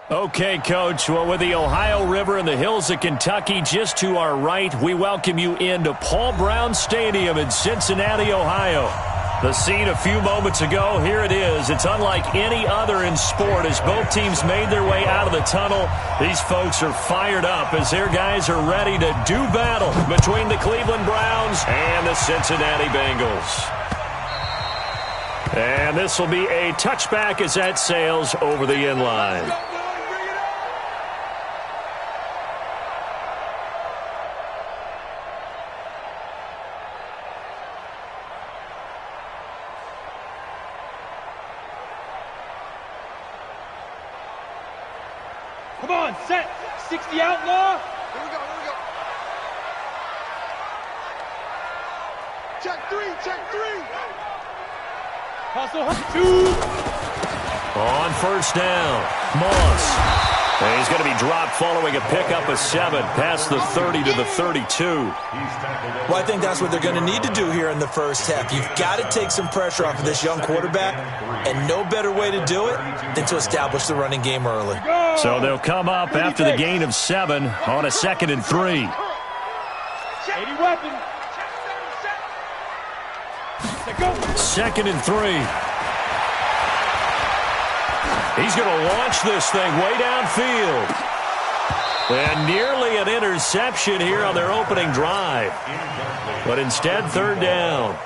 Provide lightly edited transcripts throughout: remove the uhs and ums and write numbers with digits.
Okay, Coach. Well, with the Ohio River and the hills of Kentucky just to our right, we welcome you into Paul Brown Stadium in Cincinnati, Ohio. The scene a few moments ago, here it is. It's unlike any other in sport as both teams made their way out of the tunnel. These folks are fired up as their guys are ready to do battle between the Cleveland Browns and the Cincinnati Bengals. And this will be a touchback as that sails over the end line. Come on, set. 60 outlaw. Here we go. Check three. Hustle, 2. On first down, Moss. And he's going to be dropped following a pickup of 7 past the 30 to the 32. Well, I think that's what they're going to need to do here in the first half. You've got to take some pressure off of this young quarterback, and no better way to do it than to establish the running game early. So they'll come up after the gain of 7 on a 2nd and 3. 80 weapon. 2nd and 3. He's going to launch this thing way downfield. And nearly an interception here on their opening drive. But instead, 3rd down.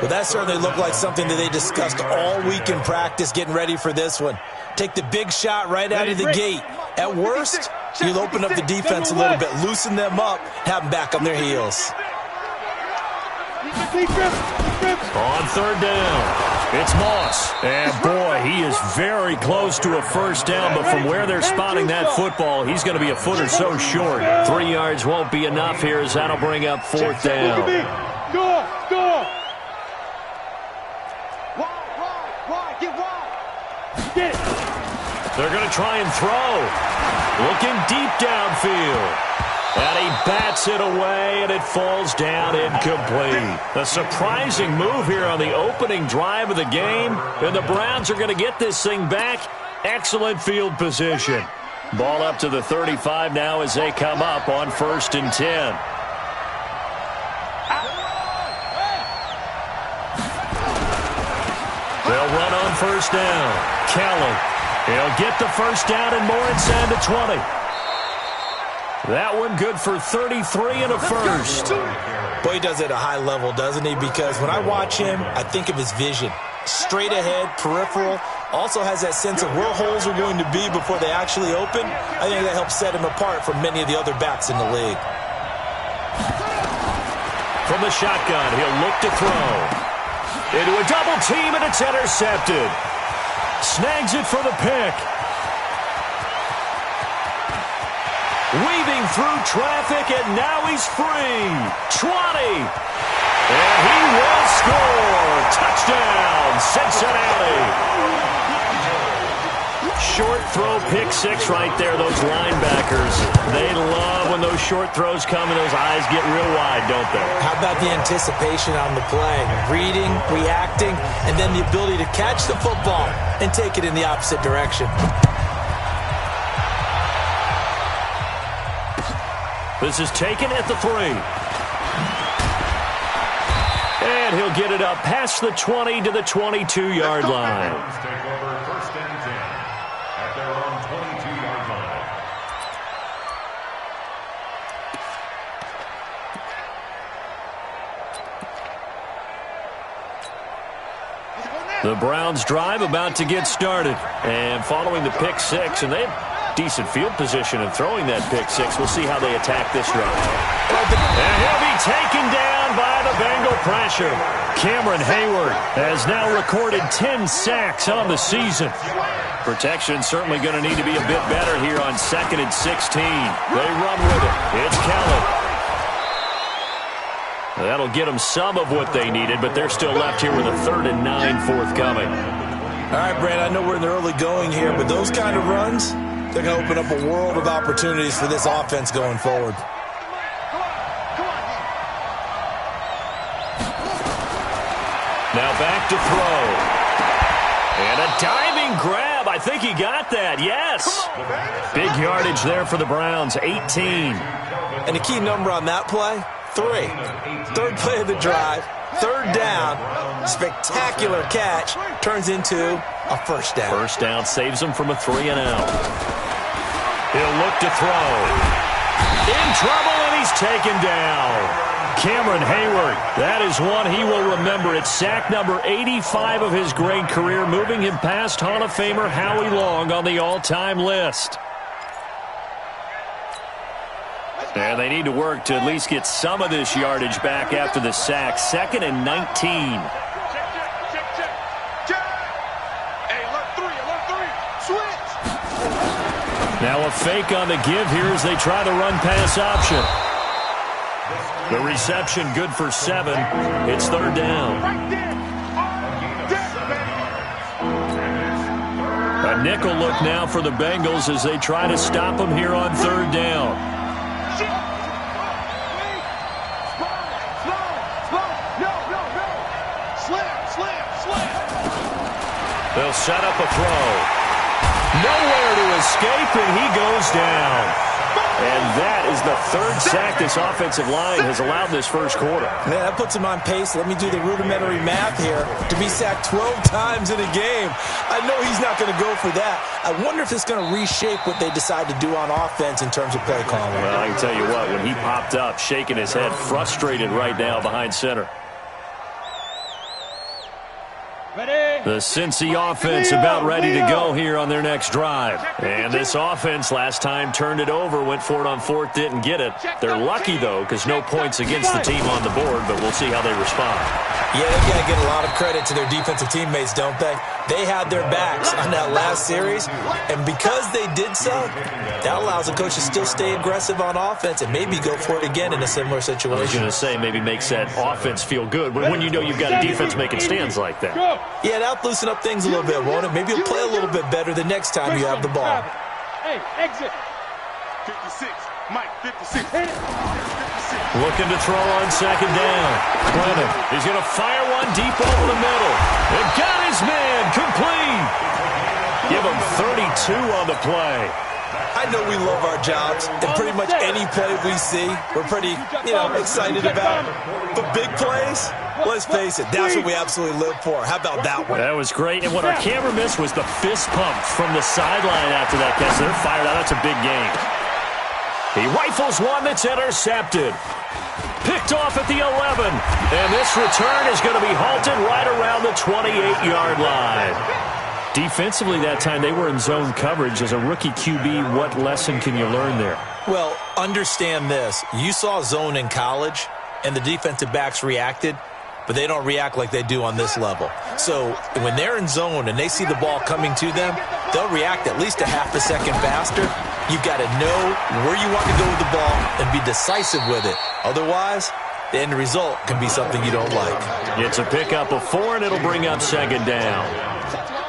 Well, that certainly looked like something that they discussed all week in practice getting ready for this one. Take the big shot right out of the gate. At worst, you'll open up the defense a little bit, loosen them up, have them back on their heels. On 3rd down, it's Moss. And boy, he is very close to a first down, but from where they're spotting that football, he's going to be a foot or so short. 3 yards won't be enough here as that'll bring up 4th down. Go. Wide, get wide. Get it. They're going to try and throw. Looking deep downfield. And he bats it away, and it falls down incomplete. A surprising move here on the opening drive of the game. And the Browns are going to get this thing back. Excellent field position. Ball up to the 35 now as they come up on 1st and 10. They'll run on 1st down. Kelly. He'll get the first down and more inside the 20. That one good for 33 and a first. Boy, he does it at a high level, doesn't he? Because when I watch him, I think of his vision. Straight ahead, peripheral. Also has that sense of where holes are going to be before they actually open. I think that helps set him apart from many of the other backs in the league. From the shotgun, he'll look to throw. Into a double team, and it's intercepted. Snags it for the pick. Weaving through traffic, and now he's free. 20. And he will score. Touchdown, Cincinnati. Short throw, pick 6 right there, those linebackers. They love when those short throws come and those eyes get real wide, don't they? How about the anticipation on the play? Reading, reacting, and then the ability to catch the football and take it in the opposite direction. This is taken at the 3. And he'll get it up past the 20 to the 22-yard line. Take over 1st and 10 at their own 22-yard line. The Browns drive about to get started. And following the pick 6, and they have decent field position in throwing that pick 6. We'll see how they attack this drive. And he'll be taken down by the Bengal pressure. Cameron Hayward has now recorded 10 sacks on the season. Protection certainly going to need to be a bit better here on 2nd and 16. They run with it. It's Kelly. That'll get them some of what they needed, but they're still left here with a 3rd and 9 forthcoming. All right, Brad, I know we're in the early going here, but those kind of runs, they're going to open up a world of opportunities for this offense going forward. Now back to throw. And a diving grab I think he got that. Yes. Big yardage there for the Browns, 18. And the key number on that play, 3. Third play of the drive, third down, spectacular catch, turns into a first down. First down saves him from a 3-and-out. He'll look to throw. In trouble, and he's taken down. Cameron Hayward, that is one he will remember. It's sack number 85 of his great career, moving him past Hall of Famer Howie Long on the all-time list. And they need to work to at least get some of this yardage back after the sack. 2nd and 19. Now a fake on the give here as they try the run-pass option. The reception good for 7. It's third down. A nickel look now for the Bengals as they try to stop him here on third down. They'll set up a throw. Nowhere to escape, and he goes down. And that is the third sack this offensive line has allowed this first quarter. Man, that puts him on pace. Let me do the rudimentary math here. To be sacked 12 times in a game, I know he's not going to go for that. I wonder if it's going to reshape what they decide to do on offense in terms of play calling. Well, I can tell you what, when he popped up, shaking his head, frustrated right now behind center. The Cincy offense about ready to go here on their next drive. And this offense last time turned it over, went for it on 4th, didn't get it. They're lucky, though, because no points against the team on the board, but we'll see how they respond. Yeah, they've got to get a lot of credit to their defensive teammates, don't they? They had their backs on that last series, and because they did so, that allows the coach to still stay aggressive on offense and maybe go for it again in a similar situation. I was going to say maybe makes that offense feel good when you know you've got a defense making stands like that. Yeah, that'll loosen up things a little bit, won't it? Maybe you'll play a little bit better the next time you have the ball. Hey, exit. 56. Mike, 56. Hit it. 56. Looking to throw on second down. Clinton, he's going to fire one deep over the middle. And got his man complete. Give him 32 on the play. I know we love our jobs, and pretty much any play we see, we're pretty, excited about. But big plays, let's face it, that's what we absolutely live for. How about that one? That was great, and what our camera missed was the fist pump from the sideline after that catch. They're fired out. That's a big game. He rifles one that's intercepted. Picked off at the 11, and this return is going to be halted right around the 28-yard line. Defensively that time, they were in zone coverage. As a rookie QB, what lesson can you learn there? Well, understand this. You saw zone in college, and the defensive backs reacted, but they don't react like they do on this level. So when they're in zone and they see the ball coming to them, they'll react at least a half a second faster. You've got to know where you want to go with the ball and be decisive with it. Otherwise, the end result can be something you don't like. It's a pickup of 4, and it'll bring up second down.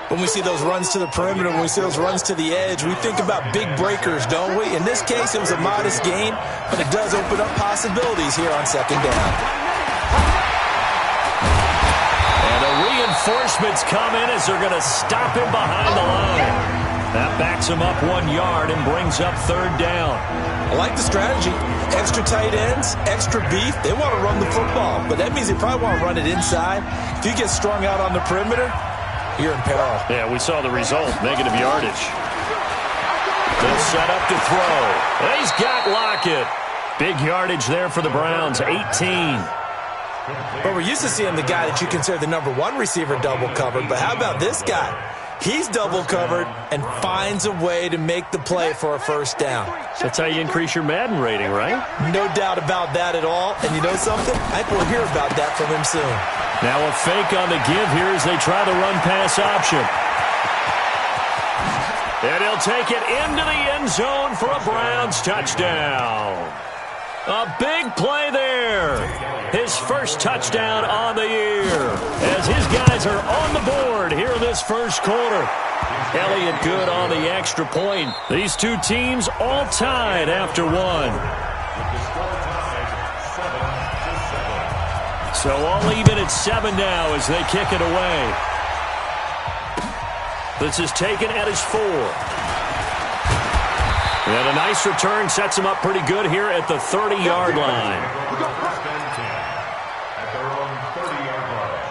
When we see those runs to the perimeter, when we see those runs to the edge, we think about big breakers, don't we? In this case, it was a modest gain, but it does open up possibilities here on second down. And the reinforcements come in as they're going to stop him behind the line. That backs him up 1 yard and brings up third down. I like the strategy. Extra tight ends, extra beef. They want to run the football, but that means they probably want to run it inside. If you get strung out on the perimeter, you're in peril. Yeah, we saw the result, negative yardage. They'll set up to throw. He's got Lockett. Big yardage there for the Browns, 18. But we're used to seeing the guy that you consider the number 1 receiver double covered, but how about this guy? He's double covered and finds a way to make the play for a first down. That's how you increase your Madden rating, right? No doubt about that at all. And you know something? I think we'll hear about that from him soon. Now a fake on the give here as they try the run-pass option. And he'll take it into the end zone for a Browns touchdown. A big play there. His first touchdown on the year as his guys are on the board here in this first quarter. Elliott good on the extra point. These two teams all tied after 1. So all even at 7 now as they kick it away. This is taken at his 4. And a nice return sets him up pretty good here at the 30-yard line. First and 10 at their own 30-yard line.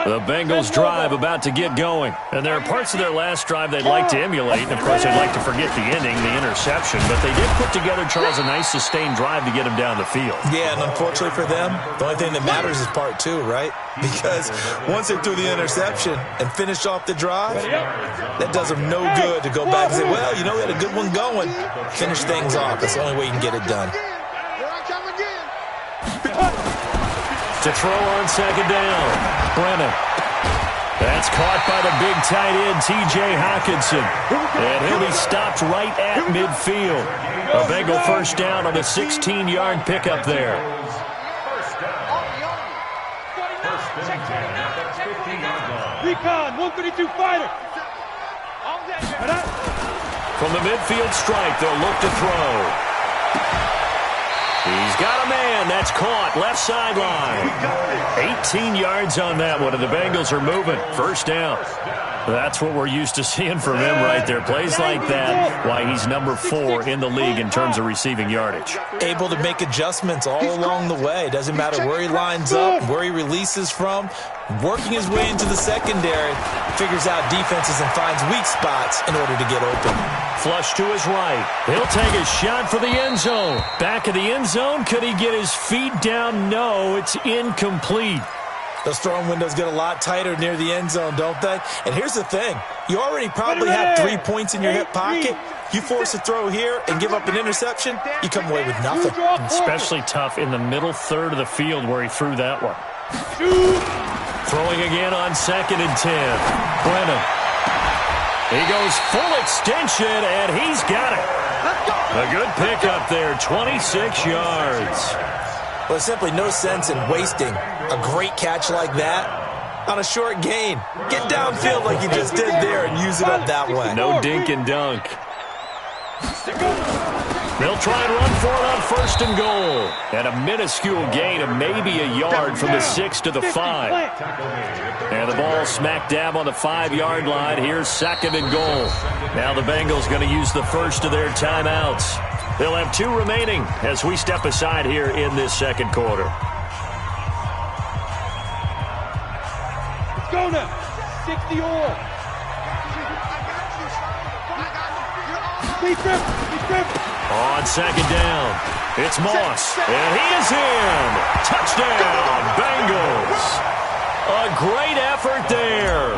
The Bengals drive about to get going. And there are parts of their last drive they'd like to emulate. And, of course, they'd like to forget the ending, the interception. But they did put together, Charles, a nice sustained drive to get him down the field. Yeah, and unfortunately for them, the only thing that matters is part 2, right? Because once they threw the interception and finished off the drive, that does them no good to go back and say, well, you know, we had a good one going. Finish things off. That's the only way you can get it done. To throw on second down. Brennan. That's caught by the big tight end, T.J. Hockenson. And he'll be stopped right at midfield. A Bengal first down on the 16-yard pickup there. Recon, 132 fighter. From the midfield stripe, they'll look to throw. He's got a man. That's caught. Left sideline. 18 yards on that one, and the Bengals are moving. First down. That's what we're used to seeing from him right there. Plays like that, why he's number 4 in the league in terms of receiving yardage. Able to make adjustments all along the way. Doesn't matter where he lines up, where he releases from. Working his way into the secondary, figures out defenses and finds weak spots in order to get open. Flush to his right. He'll take a shot for the end zone. Back of the end zone. Could he get his feet down? No, it's incomplete. Those throwing windows get a lot tighter near the end zone, don't they? And here's the thing. You already probably have 3 points in your hip pocket. You force a throw here and give up an interception, you come away with nothing. Especially tough in the middle third of the field where he threw that one. Throwing again on second and 10. Brennan. He goes full extension, and he's got it. A good pickup there, 26 yards. Well, there's simply no sense in wasting a great catch like that on a short gain. Get downfield like you just did there and use it up that way. No dink and dunk. They'll try and run for it on first and goal. And a minuscule gain of maybe a yard from the 6 to the 5. And the ball smack dab on the 5-yard line. Here's second and goal. Now the Bengals going to use the first of their timeouts. They'll have 2 remaining as we step aside here in this second quarter. Let's go now. 60 all. On second down, it's Moss, and he is in. Touchdown, Bengals. A great effort there.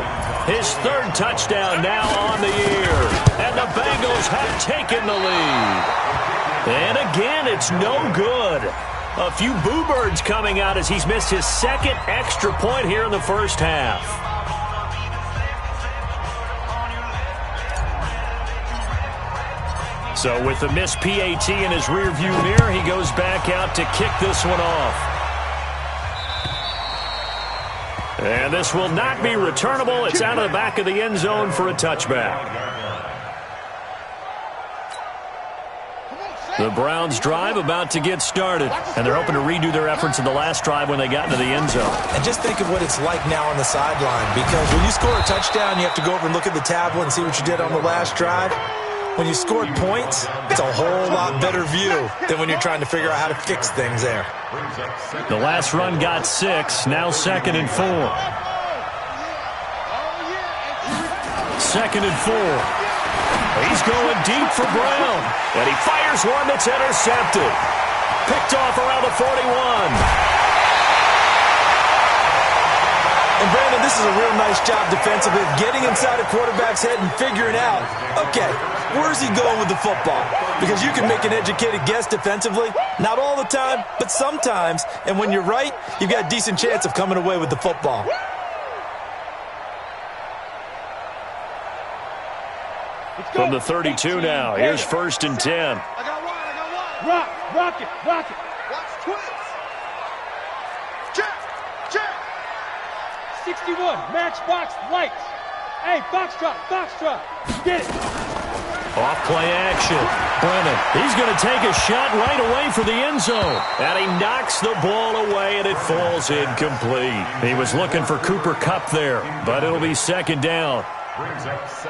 His 3rd touchdown now on the year, and the Bengals have taken the lead. And again, it's no good. A few boo birds coming out as he's missed his 2nd extra point here in the first half. So with the missed PAT in his rearview mirror, he goes back out to kick this one off. And this will not be returnable. It's out of the back of the end zone for a touchback. The Browns drive about to get started, and they're hoping to redo their efforts in the last drive when they got into the end zone. And just think of what it's like now on the sideline, because when you score a touchdown, you have to go over and look at the tablet and see what you did on the last drive. When you scored points, it's a whole lot better view than when you're trying to figure out how to fix things there. The last run got 6, now 2nd and 4. 2nd and 4. He's going deep for Brown, and he fires one that's intercepted. Picked off around the 41. And Brandon, this is a real nice job defensively of getting inside a quarterback's head and figuring out, okay, where's he going with the football? Because you can make an educated guess defensively, not all the time, but sometimes. And when you're right, you've got a decent chance of coming away with the football. From the 32 now, here's 1st and 10. I got one. Rock it. Watch twins. Check. 61, matchbox lights. Hey, Foxtrot. Get it. Off play action. Brennan, he's going to take a shot right away for the end zone. And he knocks the ball away, and it falls incomplete. He was looking for Cooper Kupp there, but it'll be second down.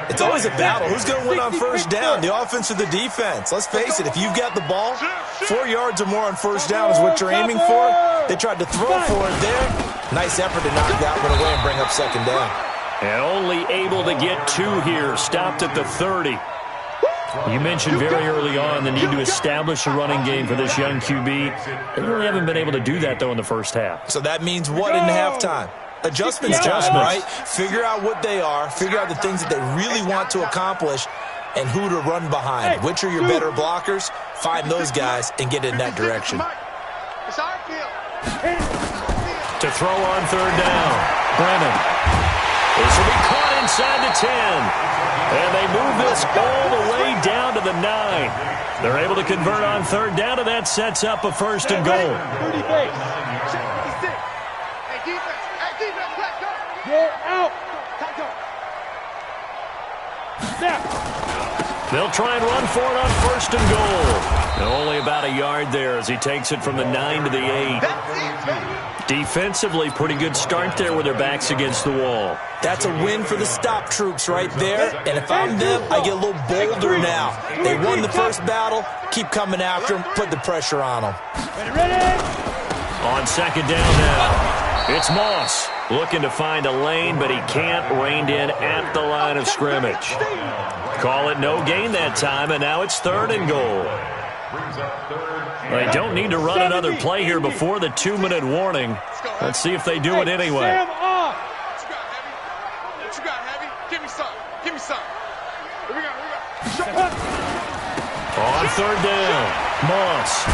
It's always a battle. Who's going to win on first down, the offense or the defense? Let's face it, if you've got the ball, 4 yards or more on first down is what you're aiming for. They tried to throw for it there. Nice effort to knock that one away and bring up second down. And only able to get 2 here, stopped at the 30. You mentioned very early on the need to establish a running game for this young QB. They really haven't been able to do that, though, in the first half. So that means what in halftime? Adjustments time, right? Figure out what they are, figure out the things that they really want to accomplish, and who to run behind. Which are your better blockers? Find those guys and get in that direction. To throw on third down, Brennan. This will be caught inside the 10. And they move this all the way down to the 9. They're able to convert on third down, and that sets up a first and goal. They'll try and run for it on first and goal. And only about a yard there as he takes it from the 9 to the 8. Defensively, pretty good start there with their backs against the wall. That's a win for the stop troops right there. And if I'm them, I get a little bolder now. They won the first battle. Keep coming after them. Put the pressure on them. On second down now, it's Moss looking to find a lane, but he can't. Reined in at the line of scrimmage. Call it no gain that time, and now it's third and goal. They don't need to run another play here before the 2-minute warning. Let's see if they do it anyway. What you got, Heavy? Give me some. Give me some. Here we go. On third down, Moss.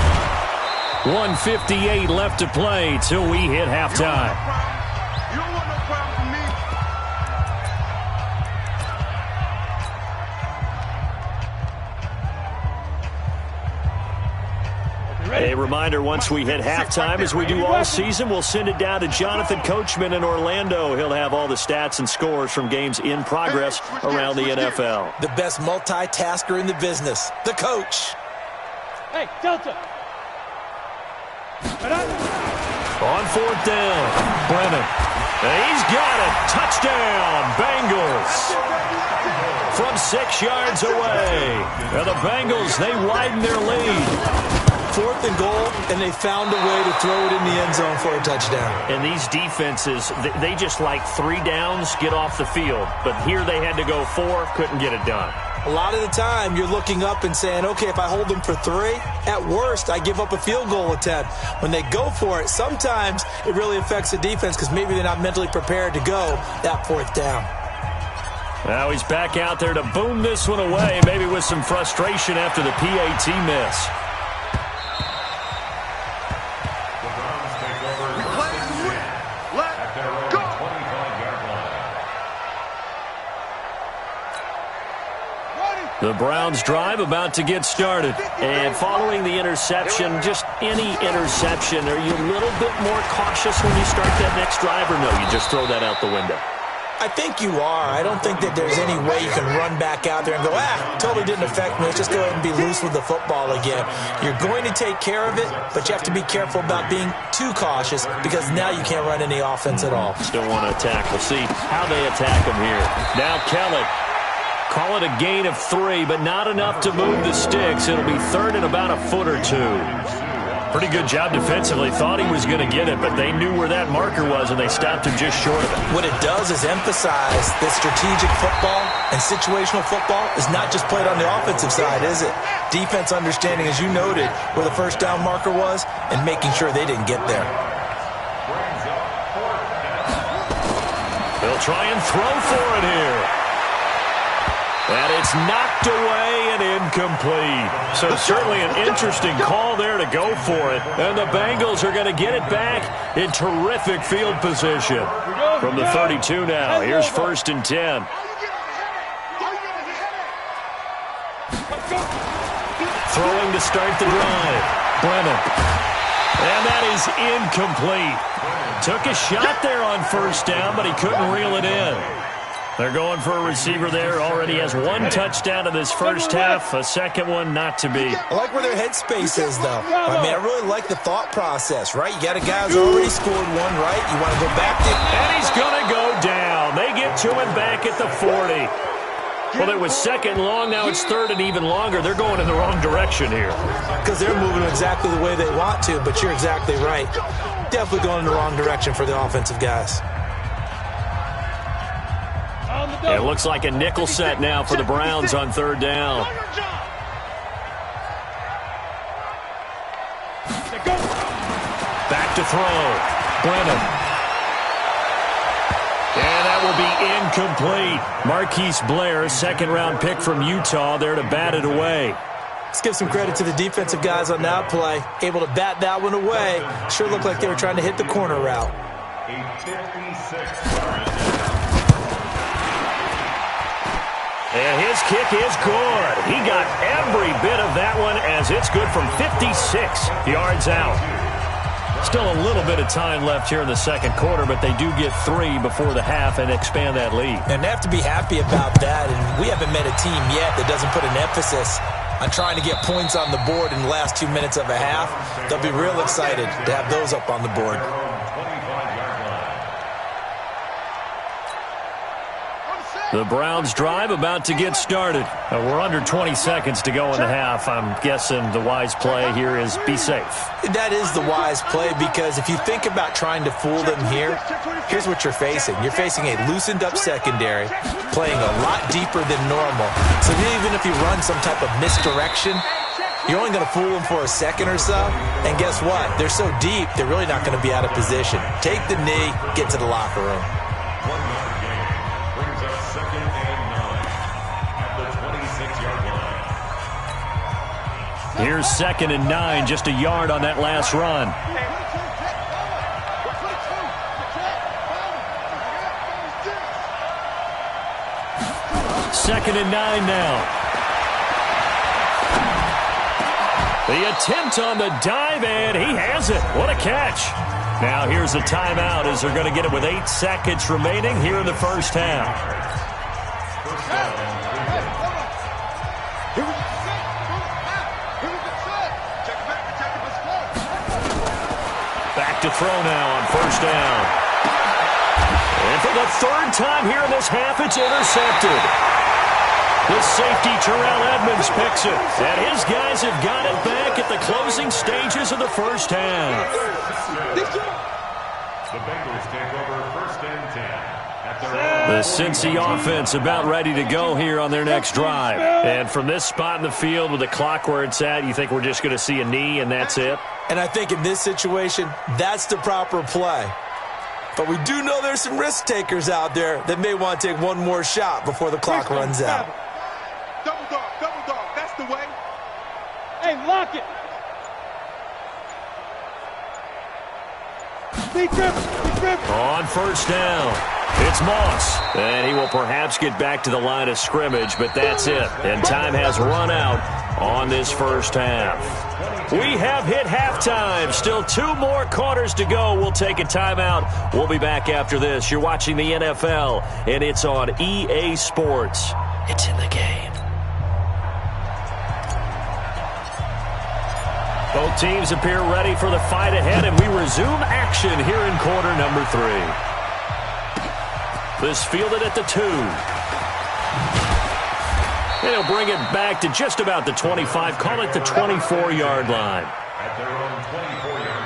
1:58 left to play till we hit halftime. You don't want no problem from me. A reminder, once we hit halftime, as we do all season, we'll send it down to Jonathan Coachman in Orlando. He'll have all the stats and scores from games in progress around the NFL. The best multitasker in the business, the coach. Hey, Delta. On fourth down, Brennan. He's got it. Touchdown, Bengals. From 6 yards away. And the Bengals, they widen their lead. Fourth and goal, and they found a way to throw it in the end zone for a touchdown. And these defenses, they just like 3 downs, get off the field. But here they had to go 4, couldn't get it done. A lot of the time, you're looking up and saying, okay, if I hold them for 3, at worst, I give up a field goal attempt. When they go for it, sometimes it really affects the defense because maybe they're not mentally prepared to go that fourth down. Now he's back out there to boom this one away, maybe with some frustration after the PAT miss. The Browns drive about to get started. And following the interception, just any interception, are you a little bit more cautious when you start that next drive, or no, you just throw that out the window? I think you are. I don't think that there's any way you can run back out there and go, totally didn't affect me. Let's just go ahead and be loose with the football again. You're going to take care of it, but you have to be careful about being too cautious because now you can't run any offense at all. Still want to attack. We'll see how they attack them here. Now Kelly. Call it a gain of 3, but not enough to move the sticks. It'll be third and about a foot or 2. Pretty good job defensively. Thought he was going to get it, but they knew where that marker was, and they stopped him just short of it. What it does is emphasize that strategic football and situational football is not just played on the offensive side, is it? Defense understanding, as you noted, where the first down marker was and making sure they didn't get there. They'll try and throw for it here. And it's knocked away and incomplete. So certainly an interesting call there to go for it. And the Bengals are going to get it back in terrific field position. From the 32 now, here's first and 10. Throwing to start the drive, Brennan. And that is incomplete. Took a shot there on first down, but he couldn't reel it in. They're going for a receiver there. Already has one touchdown in this first half. A second one not to be. I like where their headspace is, though. I mean, I really like the thought process, right? You got a guy who's already scored one, right? You want to go back to... And he's going to go down. They get to him back at the 40. Well, it was second and long. Now it's third and even longer. They're going in the wrong direction here. Because they're moving exactly the way they want to, but you're exactly right. Definitely going in the wrong direction for the offensive guys. It looks like a nickel set now for the Browns on third down. Back to throw. Brennan. And that will be incomplete. Marquise Blair, second-round pick from Utah, there to bat it away. Let's give some credit to the defensive guys on that play. Able to bat that one away. Sure looked like they were trying to hit the corner route. And his kick is good. He got every bit of that one as it's good from 56 yards out. Still a little bit of time left here in the second quarter, but they do get 3 before the half and expand that lead. And they have to be happy about that. And we haven't met a team yet that doesn't put an emphasis on trying to get points on the board in the last 2 minutes of a half. They'll be real excited to have those up on the board. The Browns drive about to get started. We're under 20 seconds to go in the half. I'm guessing the wise play here is be safe. That is the wise play, because if you think about trying to fool them here, here's what you're facing. You're facing a loosened up secondary, playing a lot deeper than normal. So even if you run some type of misdirection, you're only going to fool them for a second or so. And guess what? They're so deep, they're really not going to be out of position. Take the knee, get to the locker room. Here's 2nd and 9, just a yard on that last run. Second and 9 now. The attempt on the dive, and he has it. What a catch. Now here's a timeout as they're going to get it with 8 seconds remaining here in the first half. To throw now on first down. And for the third time here in this half, it's intercepted. The safety, Terrell Edmonds, picks it. And his guys have got it back at the closing stages of the first half. The Bengals take over 1st and 10. The Cincy offense about ready to go here on their next drive. And from this spot in the field with the clock where it's at, you think we're just going to see a knee and that's it? And I think in this situation, that's the proper play. But we do know there's some risk takers out there that may want to take one more shot before the clock runs out. Double dog, that's the way. Hey, lock it. On first down, it's Moss. And he will perhaps get back to the line of scrimmage, but that's it. And time has run out on this first half. We have hit halftime. Still 2 more quarters to go. We'll take a timeout. We'll be back after this. You're watching the NFL, and it's on EA Sports. It's in the game. Both teams appear ready for the fight ahead, and we resume action here in quarter number 3. This fielded at the 2. And he'll bring it back to just about the 25, call it the 24-yard line. At their own 24-yard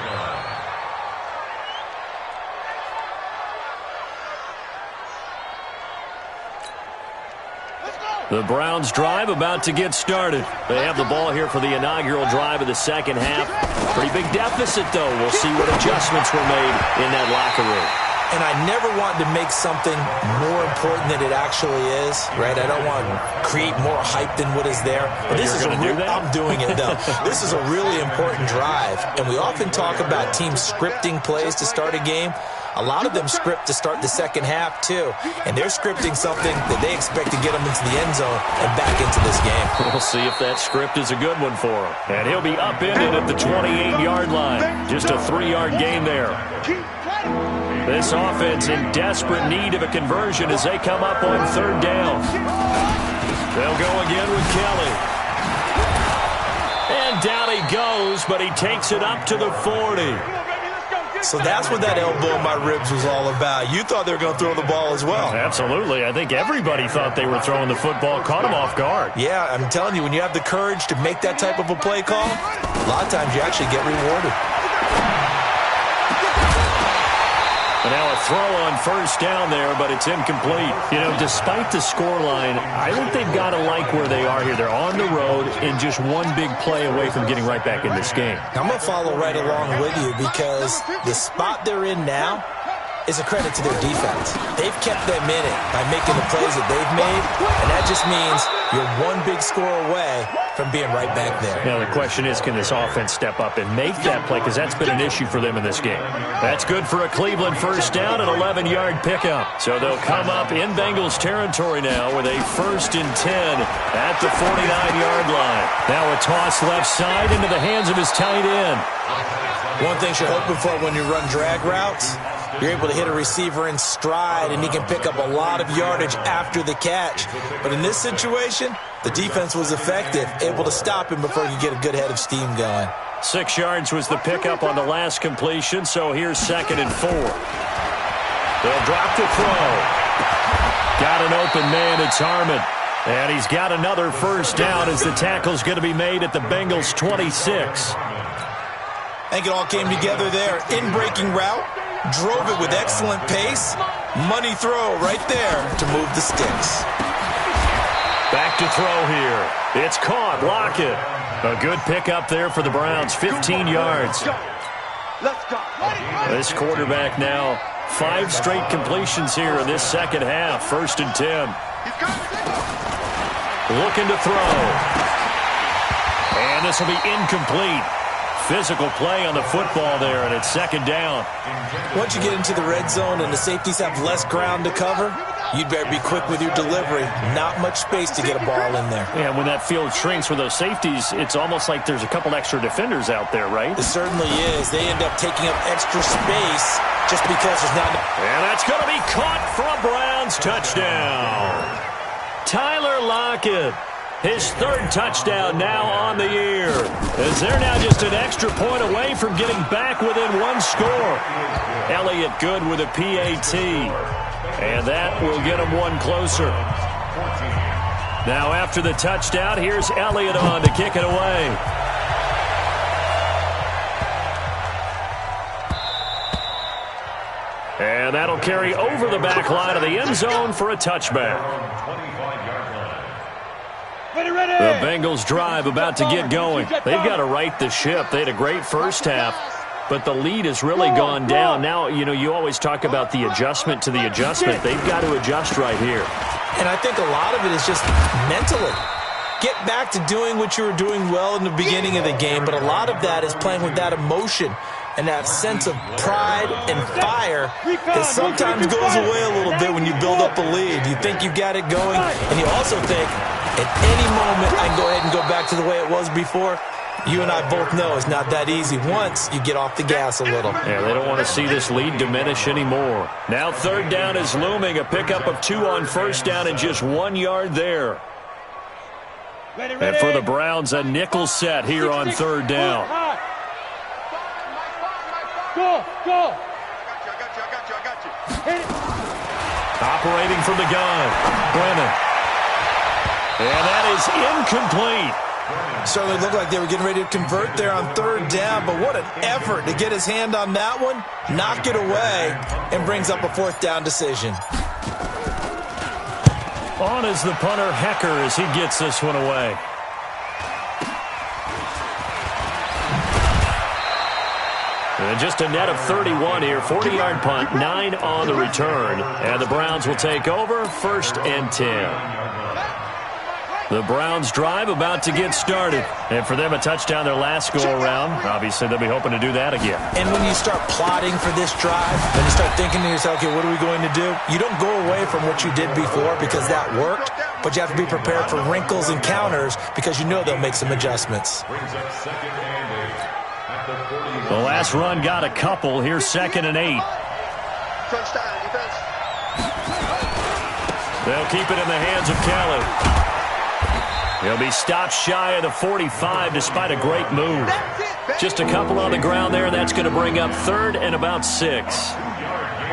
line. The Browns drive about to get started. They have the ball here for the inaugural drive of the second half. Pretty big deficit, though. We'll see what adjustments were made in that locker room. And I never want to make something more important than it actually is, right? I don't want to create more hype than what is there. But this is I'm doing it, though. This is a really important drive. And we often talk about teams scripting plays to start a game. A lot of them script to start the second half, too. And they're scripting something that they expect to get them into the end zone and back into this game. We'll see if that script is a good one for him. And he'll be upended at the 28-yard line. Just a 3-yard gain there. Keep playing. This offense in desperate need of a conversion as they come up on third down. They'll go again with Kelly. And down he goes, but he takes it up to the 40. So that's what that elbow in my ribs was all about. You thought they were going to throw the ball as well. Absolutely. I think everybody thought they were throwing the football, caught him off guard. Yeah, I'm telling you, when you have the courage to make that type of a play call, a lot of times you actually get rewarded. And now a throw on first down there, but it's incomplete. You know, despite the scoreline, I think they've got to like where they are here. They're on the road and just one big play away from getting right back in this game. I'm going to follow right along with you because the spot they're in now is a credit to their defense. They've kept them in it by making the plays that they've made, and that just means you're one big score away from being right back there. Now, the question is, can this offense step up and make that play? Because that's been an issue for them in this game. That's good for a Cleveland first down, an 11-yard pickup. So they'll come up in Bengals territory now with a 1st and 10 at the 49-yard line. Now a toss left side into the hands of his tight end. One thing you're hoping for when you run drag routes, you're able to hit a receiver in stride, and he can pick up a lot of yardage after the catch. But in this situation, the defense was effective, able to stop him before he could get a good head of steam going. 6 yards was the pickup on the last completion, so here's 2nd and 4. They'll drop the throw. Got an open man, it's Harmon. And he's got another first down as the tackle's going to be made at the Bengals' 26. I think it all came together there. In-breaking route, drove it with excellent pace. Money throw right there to move the sticks. Back to throw here. It's caught. Lockett. A good pickup there for the Browns. 15 yards. Let's go. This quarterback now 5 straight completions here in this second half. 1st and 10. Looking to throw. And this will be incomplete. Physical play on the football there, and it's 2nd down. Once you get into the red zone and the safeties have less ground to cover, you'd better be quick with your delivery. Not much space to get a ball in there. And when that field shrinks for those safeties, it's almost like there's a couple extra defenders out there, right? It certainly is. They end up taking up extra space just because there's not enough. And that's going to be caught for a Browns touchdown. Tyler Lockett. His 3rd touchdown now on the year, as they're now just an extra point away from getting back within 1 score. Elliott good with a PAT, and that will get him 1 closer. Now after the touchdown, here's Elliott on to kick it away. And that'll carry over the back line of the end zone for a touchback. The Bengals drive about to get going. They've got to right the ship. They had a great first half, but the lead has really gone down. Now, you know, you always talk about the adjustment to the adjustment. They've got to adjust right here. And I think a lot of it is just mentally. Get back to doing what you were doing well in the beginning of the game, but a lot of that is playing with that emotion and that sense of pride and fire that sometimes goes away a little bit when you build up a lead. You think you got it going, and you also think, at any moment, I can go ahead and go back to the way it was before. You and I both know it's not that easy once you get off the gas a little. Yeah, they don't want to see this lead diminish anymore. Now 3rd down is looming. A pickup of 2 on first down and just 1 yard there. And for the Browns, a nickel set here on 3rd down. Go. I got you. Operating from the gun, Brennan. And that is incomplete. Certainly looked like they were getting ready to convert there on 3rd down, but what an effort to get his hand on that one, knock it away, and brings up a 4th down decision. On is the punter, Hecker, as he gets this one away. And just a net of 31 here, 40-yard punt, 9 on the return. And the Browns will take over, 1st and 10. The Browns drive about to get started. And for them, a touchdown their last go-around. Obviously, they'll be hoping to do that again. And when you start plotting for this drive, and you start thinking to yourself, okay, what are we going to do? You don't go away from what you did before because that worked, but you have to be prepared for wrinkles and counters because you know they'll make some adjustments. The last run got a couple. Here's 2nd and 8. Crunch time, defense. They'll keep it in the hands of Kelly. He'll be stopped shy of the 45 despite a great move. Just a couple on the ground there, and that's going to bring up 3rd and about 6.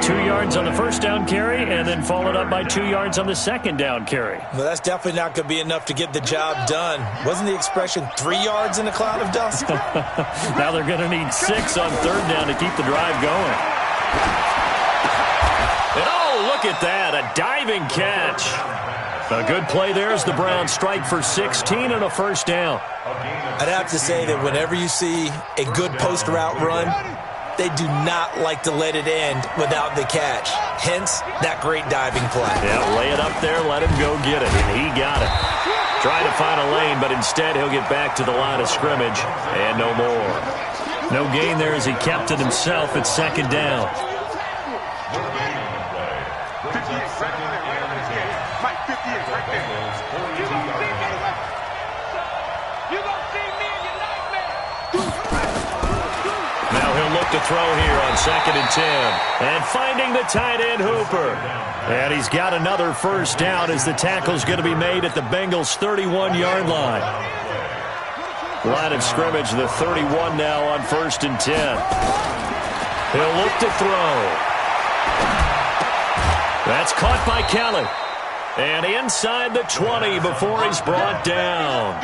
2 yards on the first down carry, and then followed up by 2 yards on the second down carry. Well, that's definitely not going to be enough to get the job done. Wasn't the expression 3 yards in a cloud of dust? Now they're going to need 6 on 3rd down to keep the drive going. And oh, look at that, a diving catch. A good play there as the Browns strike for 16 and a first down. I'd have to say that whenever you see a good post route run, they do not like to let it end without the catch. Hence, that great diving play. Yeah, lay it up there, let him go get it, and he got it. Trying to find a lane, but instead he'll get back to the line of scrimmage, and no more. No gain there as he kept it himself at second down. Now he'll look to throw here on 2nd and 10. And finding the tight end, Hooper. And he's got another first down as the tackle's going to be made at the Bengals' 31-yard line. Line of scrimmage, the 31 now on 1st and 10. He'll look to throw. That's caught by Kelly. And inside the 20 before he's brought down.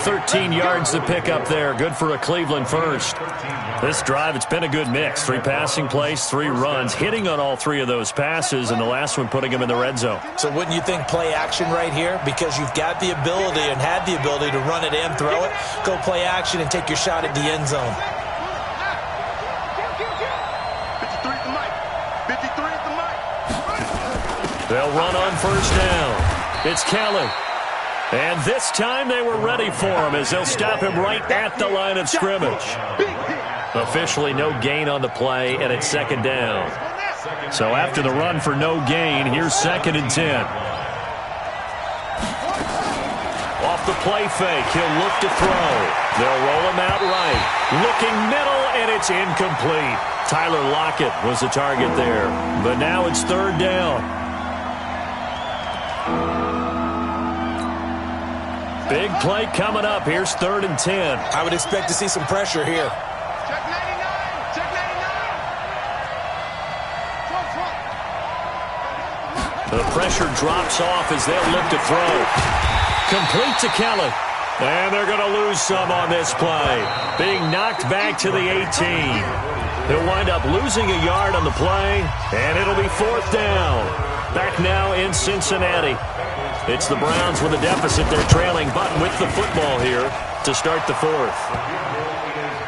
13 yards to pick up there. Good for a Cleveland first. This drive, it's been a good mix. 3 passing plays, 3 runs, hitting on all 3 of those passes, and the last one putting him in the red zone. So wouldn't you think play action right here? Because you've got the ability and had the ability to run it and throw it. Go play action and take your shot at the end zone. 53 at the mic. 53 at the mic. They'll run on first down. It's Kelly. And this time they were ready for him as they'll stop him right at the line of scrimmage. Officially no gain on the play, and it's second down. So after the run for no gain, here's 2nd and 10. Off the play fake, he'll look to throw. They'll roll him out right. Looking middle, and it's incomplete. Tyler Lockett was the target there. But now it's 3rd down. Big play coming up. Here's 3rd and 10. I would expect to see some pressure here. Check 99. Check 99. The pressure drops off as they'll look to throw. Complete to Kelly. And they're going to lose some on this play. Being knocked back to the 18. He'll wind up losing a yard on the play, and it'll be 4th down. Back now in Cincinnati. It's the Browns with a deficit. They're trailing, but with the football here to start the 4th.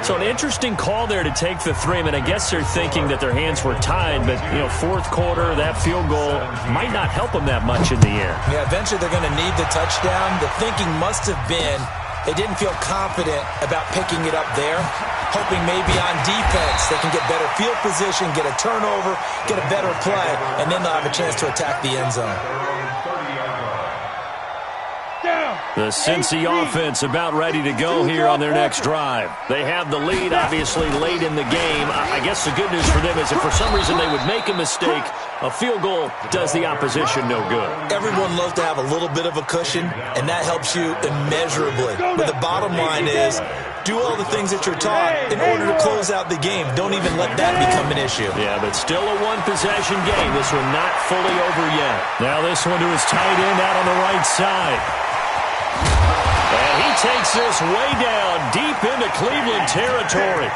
So an interesting call there to take the 3. I mean, I guess they're thinking that their hands were tied, but, you know, 4th quarter, that field goal might not help them that much in the end. Yeah, eventually they're going to need the touchdown. The thinking must have been they didn't feel confident about picking it up there, hoping maybe on defense they can get better field position, get a turnover, get a better play, and then they'll have a chance to attack the end zone. The Cincy offense about ready to go here on their next drive. They have the lead, obviously, late in the game. I guess the good news for them is if for some reason they would make a mistake, a field goal does the opposition no good. Everyone loves to have a little bit of a cushion, and that helps you immeasurably. But the bottom line is, do all the things that you're taught in order to close out the game. Don't even let that become an issue. Yeah, but still a one-possession game. This one not fully over yet. Now this one to his tight end out on the right side. And he takes this way down deep into Cleveland territory.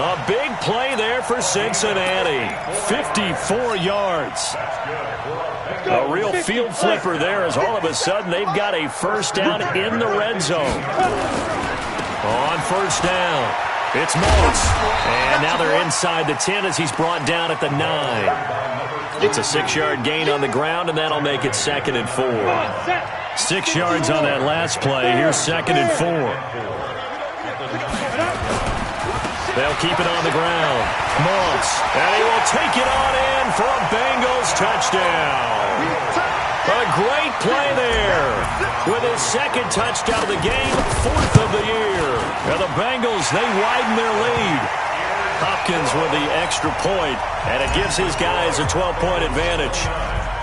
A big play there for Cincinnati. 54 yards. A real field flipper there as all of a sudden they've got a first down in the red zone. On first down, it's Moss. And now they're inside the 10 as he's brought down at the 9. It's a 6-yard gain on the ground, and that'll make it 2nd and 4. 6 yards on that last play. Here's 2nd and 4. They'll keep it on the ground. Moss, and he will take it on in for a Bengals touchdown. A great play there. With his 2nd touchdown of the game, 4th of the year. Now the Bengals, they widen their lead. Hopkins with the extra point, and it gives his guys a 12-point advantage.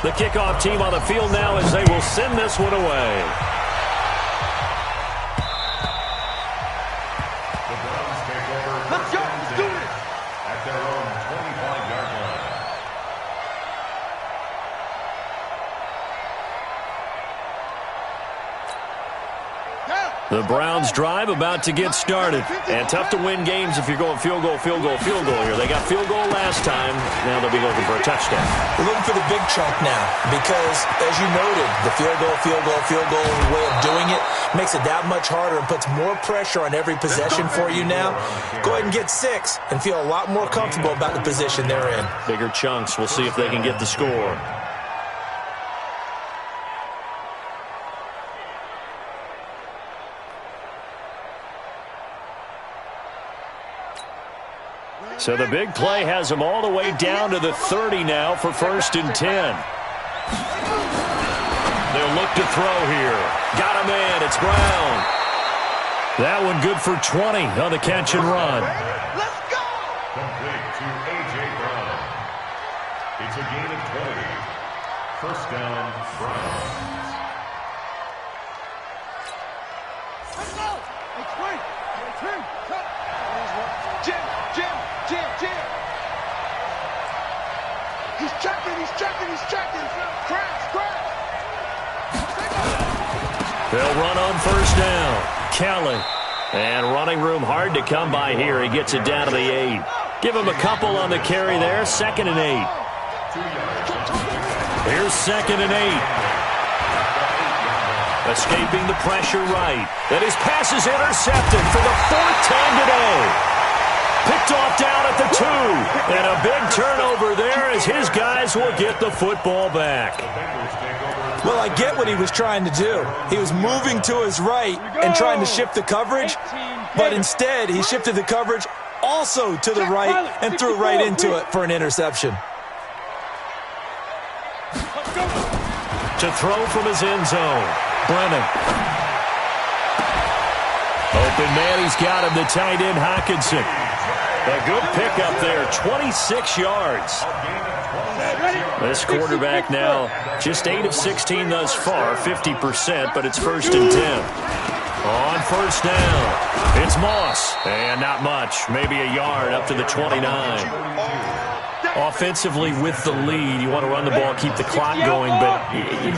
The kickoff team on the field now as they will send this one away. The Browns take over first and 10 at their own 25-yard line. The Browns drive about to get started. And tough to win games if you're going field goal, field goal, field goal here. They got field goal last time. Now they'll be looking for a touchdown. They're looking for the big chunk now because, as you noted, the field goal way of doing it makes it that much harder and puts more pressure on every possession for you now. Go ahead and get 6 and feel a lot more comfortable about the position they're in. Bigger chunks. We'll see if they can get the score. So the big play has them all the way down to the 30 now for 1st and 10. They'll look to throw here. Got a man. It's Brown. That one good for 20 on the catch and run. Let's go! Complete to A.J. Brown. It's a gain of 20. First down, Browns. Let's go! Hey, Trey! Hey, Trey! Cut! Jim! He's checking! Crash! They'll run on first down. Kelly. And running room hard to come by here. He gets it down to the 8. Give him a couple on the carry there. 2nd and 8. Here's 2nd and 8. Escaping the pressure right. And his pass is intercepted for the 4th time today. Picked off down at the 2. And a big turnover there as his guys will get the football back. Well, I get what he was trying to do. He was moving to his right and trying to shift the coverage, but instead he shifted the coverage also to the right and threw right into it for an interception. To throw from his end zone, Brennan. Open man, he's got him, the tight end, Hockenson. A good pickup there, 26 yards. This quarterback now just 8 of 16 thus far, 50%, but it's 1st and 10. On first down, it's Moss. And not much, maybe a yard up to the 29. Offensively with the lead, you want to run the ball, keep the clock going, but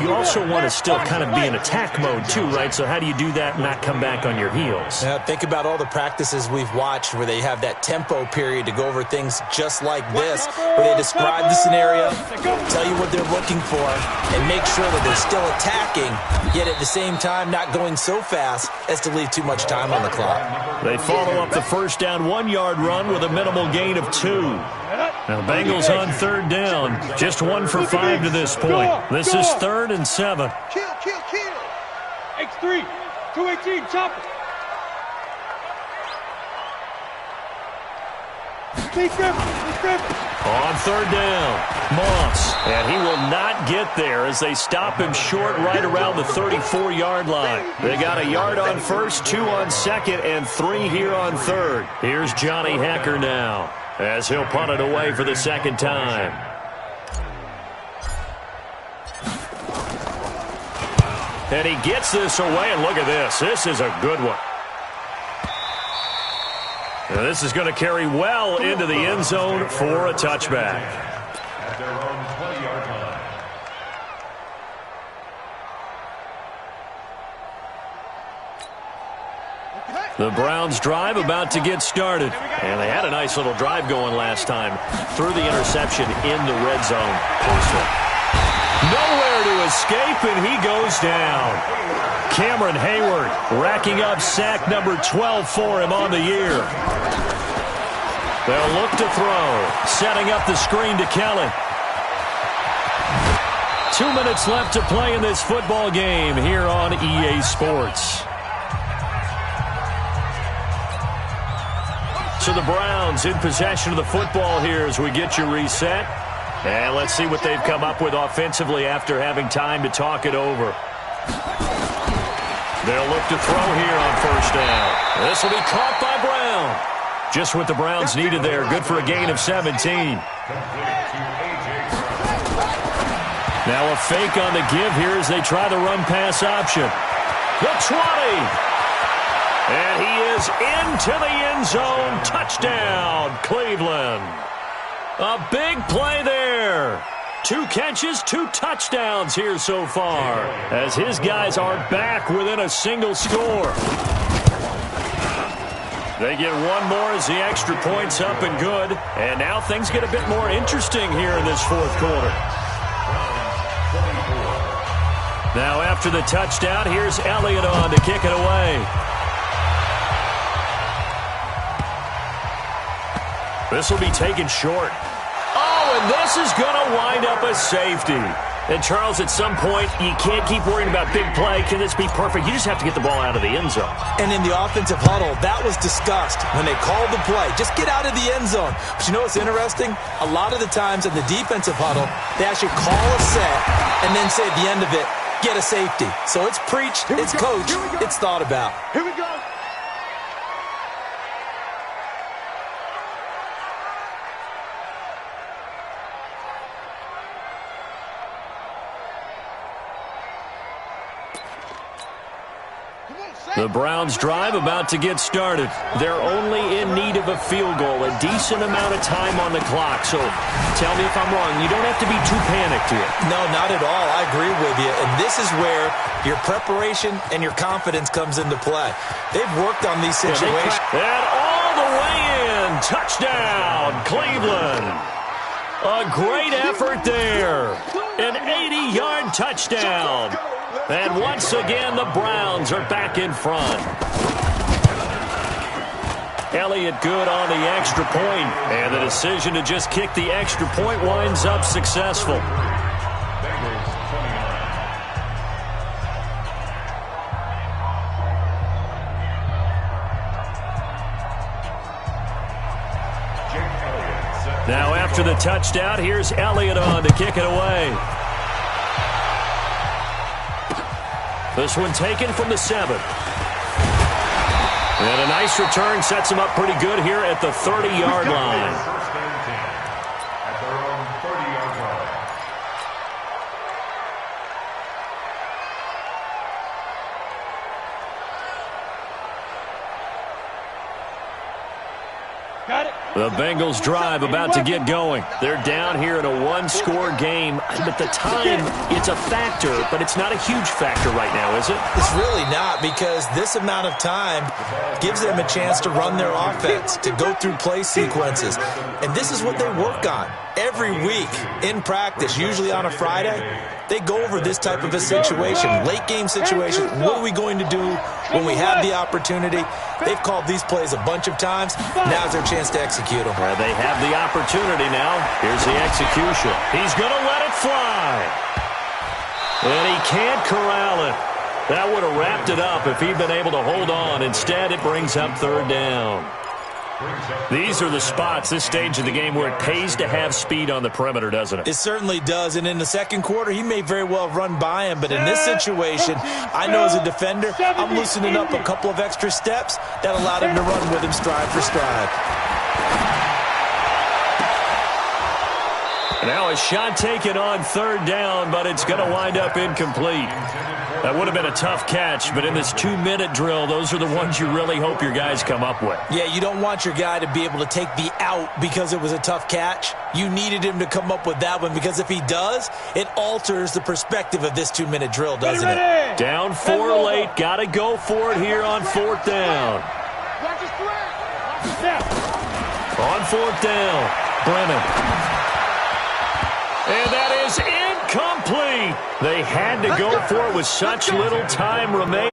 you also want to still kind of be in attack mode too, right? So how do you do that and not come back on your heels? Think about all the practices we've watched where they have that tempo period to go over things just like this, where they describe the scenario, tell you what they're looking for, and make sure that they're still attacking, yet at the same time not going so fast as to leave too much time on the clock. They follow up the first down 1-yard run with a minimal gain of 2. Now, Bengals on 3rd down. Just 1 for 5 to this point. This is 3rd and 7. Kill! X3, 218, chop it. On 3rd down, Moss. And he will not get there as they stop him short right around the 34-yard line. They got a yard on 1st, 2 on 2nd, and 3 here on 3rd. Here's Johnny Hecker now, as he'll punt it away for the 2nd time. And he gets this away, and look at this. This is a good one. And this is going to carry well into the end zone for a touchback. At their own 20-yard line. The Browns drive about to get started. And they had a nice little drive going last time. Threw the interception in the red zone. Nowhere to escape, and he goes down. Cameron Hayward racking up sack number 12 for him on the year. They'll look to throw. Setting up the screen to Kelly. 2 minutes left to play in this football game here on EA Sports. So the Browns in possession of the football here as we get you reset. And let's see what they've come up with offensively after having time to talk it over. They'll look to throw here on first down. This will be caught by Brown. Just what the Browns needed there. Good for a gain of 17. Now a fake on the give here as they try the run-pass option. The 20. And he is into the end zone. Touchdown, Cleveland. A big play there. 2 catches, 2 touchdowns here so far, as his guys are back within a single score. They get one more as the extra point's up and good. And now things get a bit more interesting here in this fourth quarter. Now after the touchdown, here's Elliott on to kick it away. This will be taken short. Oh, and this is going to wind up a safety. And, Charles, at some point, you can't keep worrying about big play. Can this be perfect? You just have to get the ball out of the end zone. And in the offensive huddle, that was discussed when they called the play. Just get out of the end zone. But you know what's interesting? A lot of the times in the defensive huddle, they actually call a set and then say at the end of it, get a safety. So it's preached, it's coached, it's thought about. Here we go. The Browns drive about to get started. They're only in need of a field goal, a decent amount of time on the clock. So tell me if I'm wrong. You don't have to be too panicked here. No, not at all. I agree with you. And this is where your preparation and your confidence comes into play. They've worked on these situations. And all the way in. Touchdown, Cleveland. A great effort there. An 80-yard touchdown. And once again, the Browns are back in front. Elliott good on the extra point, and the decision to just kick the extra point winds up successful. Now after the touchdown, here's Elliott on to kick it away. This one taken from the 7. And a nice return sets him up pretty good here at the 30-yard line. First and 10 at their own 30-yard line. Got it. The Bengals drive about to get going. They're down here in a one-score game. But the time, it's a factor, but it's not a huge factor right now, is it? It's really not, because this amount of time gives them a chance to run their offense, to go through play sequences. And this is what they work on every week in practice, usually on a Friday. They go over this type of a situation, late game situation. What are we going to do when we have the opportunity? They've called these plays a bunch of times. Now's their chance to execute them. They have the opportunity now. Here's the execution. He's going to let it fly. And he can't corral it. That would have wrapped it up if he'd been able to hold on. Instead, it brings up third down. These are the spots, this stage of the game, where it pays to have speed on the perimeter, doesn't it? It certainly does. And in the second quarter, he may very well run by him. But in this situation, I know as a defender, I'm loosening up a couple of extra steps that allowed him to run with him stride for stride. Now a shot taken on third down, but it's going to wind up incomplete. That would have been a tough catch, but in this 2-minute drill, those are the ones you really hope your guys come up with. Yeah, you don't want your guy to be able to take the out because it was a tough catch. You needed him to come up with that one, because if he does, it alters the perspective of this 2-minute drill, doesn't it? Down 4 late, got to go for it here on fourth down. On fourth down, Brennan. And that is incomplete. They had to go for it with such little time remaining.